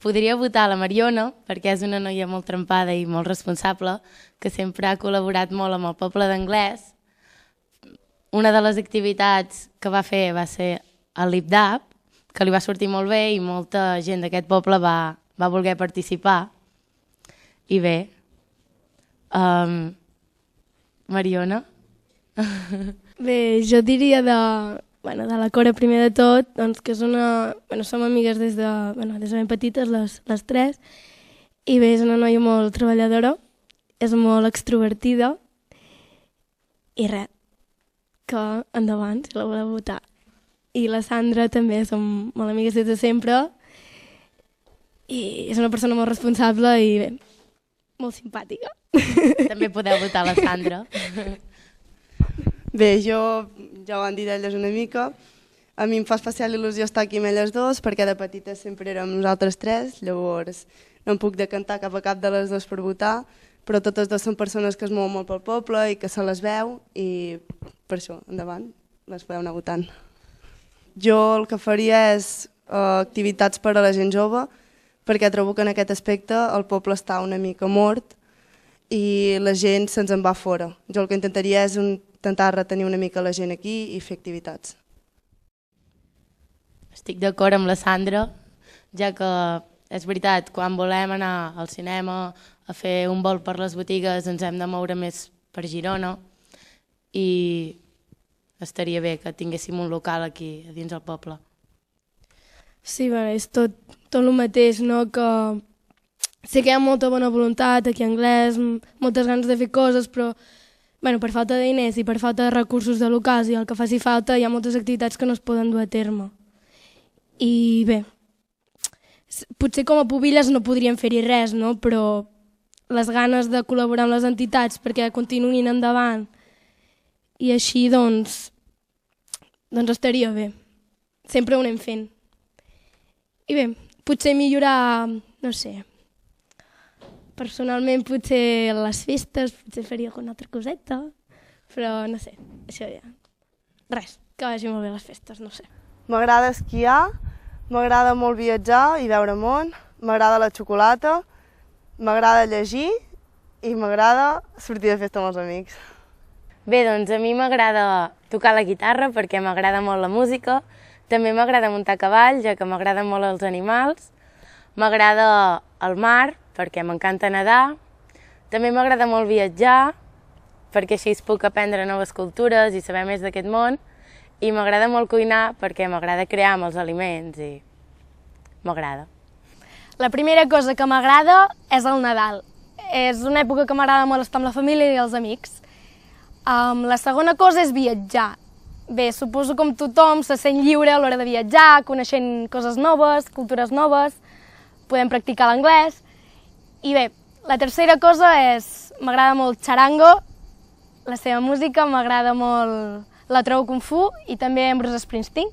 podria votar la Mariona, perquè és una noia molt trempada i molt responsable, que sempre ha col·laborat molt amb el poble d'anglès. Una de les activitats que va fer va ser el lip-dub, que li va sortir molt bé i molta gent d'aquest poble va voler participar. I bé, Mariona? Bé, jo diria de la Cora primer de tot, doncs que és som amigues des de ben petites, les tres, i bé, és una noia molt treballadora, és molt extrovertida, i res, que endavant, si la voleu votar. I la Sandra també, som molt amigues des de sempre, i és una persona molt responsable i bé, molt simpàtica. També podeu votar la Sandra. Bé, ja ho han dit elles una mica. A mi em fa especial il·lusió estar aquí amb elles dos, perquè de petites sempre érem nosaltres tres, llavors no em puc decantar cap a cap de les dues per votar, però totes dues són persones que es mouen molt pel poble i que se les veu, i per això, endavant, les podeu anar votant. Jo el que faria és activitats per a la gent jove, perquè trobo que en aquest aspecte el poble està una mica mort i la gent se'ns en va fora. Jo el que intentaria és intentar retenir una mica la gent aquí i fer activitats. Estic d'acord amb la Sandra, ja que és veritat, quan volem anar al cinema a fer un vol per les botigues ens hem de moure més per Girona i estaria bé que tinguéssim un local aquí a dins el poble. Sí, bé, és tot el mateix, no? Que sé que hi ha molta bona voluntat aquí a Anglès, moltes ganes de fer coses, però per falta de diners i per falta de recursos de locals i el que faci falta hi ha moltes activitats que no es poden dur a terme. I bé, potser com a pubilles no podríem fer-hi res, no? Però les ganes de col·laborar amb les entitats perquè continuïn endavant i així doncs estaria bé. Sempre ho anem fent. I bé, potser millorar, no sé, personalment potser les festes, potser faria alguna altra coseta, però no sé, això ja. Res, que vagi molt bé les festes, no sé. M'agrada esquiar, m'agrada molt viatjar i veure món, m'agrada la xocolata, m'agrada llegir i m'agrada sortir de festa amb els amics. Bé, doncs a mi m'agrada tocar la guitarra perquè m'agrada molt la música, també m'agrada muntar a cavall, ja que m'agraden molt els animals, m'agrada el mar perquè m'encanta nedar, també m'agrada molt viatjar perquè així puc aprendre noves cultures i saber més d'aquest món, i m'agrada molt cuinar perquè m'agrada crear amb els aliments i m'agrada. La primera cosa que m'agrada és el Nadal. És una època que m'agrada molt estar amb la família i els amics. La segona cosa és viatjar. Bé, suposo com tothom se sent lliure a l'hora de viatjar, coneixent coses noves, cultures noves, podem practicar l'anglès. I bé, la tercera cosa és, m'agrada molt Txarango, la seva música, m'agrada molt la trobo Kung Fu i també Bruce Springsteen.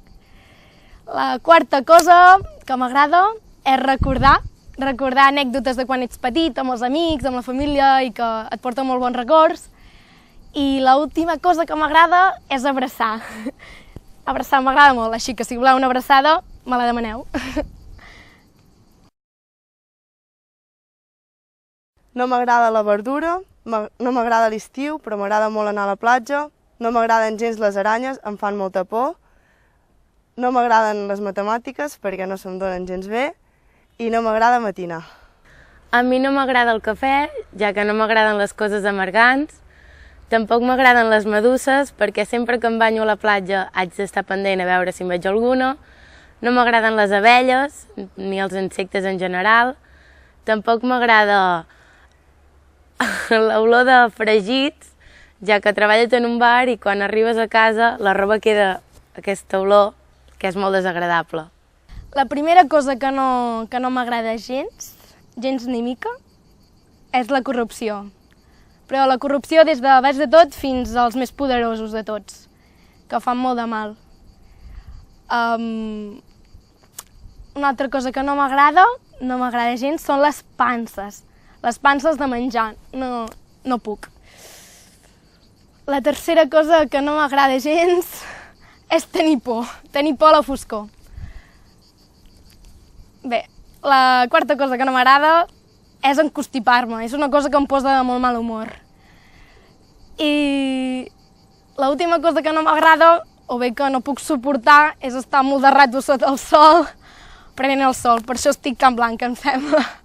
La quarta cosa que m'agrada és recordar anècdotes de quan ets petit, amb els amics, amb la família i que et porta molt bons records. I l'última cosa que m'agrada és abraçar. Abraçar m'agrada molt, així que si voleu una abraçada, me la demaneu. No m'agrada la verdura, no m'agrada l'estiu, però m'agrada molt anar a la platja, no m'agraden gens les aranyes, em fan molta por, no m'agraden les matemàtiques perquè no se'm donen gens bé i no m'agrada matinar. A mi no m'agrada el cafè, ja que no m'agraden les coses amargants. Tampoc m'agraden les meduses, perquè sempre que em banyo a la platja haig d'estar pendent a veure si en veig alguna. No m'agraden les abelles, ni els insectes en general. Tampoc m'agrada l'olor de fregits, ja que treballes en un bar i quan arribes a casa la roba queda aquesta olor, que és molt desagradable. La primera cosa que no m'agrada gens ni mica, és la corrupció. Però la corrupció des de baix de tot fins als més poderosos de tots, que fan molt de mal. Una altra cosa que no m'agrada gens, són les panses. Les panses de menjar, no puc. La tercera cosa que no m'agrada gens és tenir por a la foscor. Bé, La quarta cosa que no m'agrada és encostipar-me, és una cosa que em posa de molt mal humor. I l'última cosa que no m'agrada, o bé que no puc suportar, és estar molt de rato sota el sol, prenent el sol. Per això estic tan blanca, em sembla.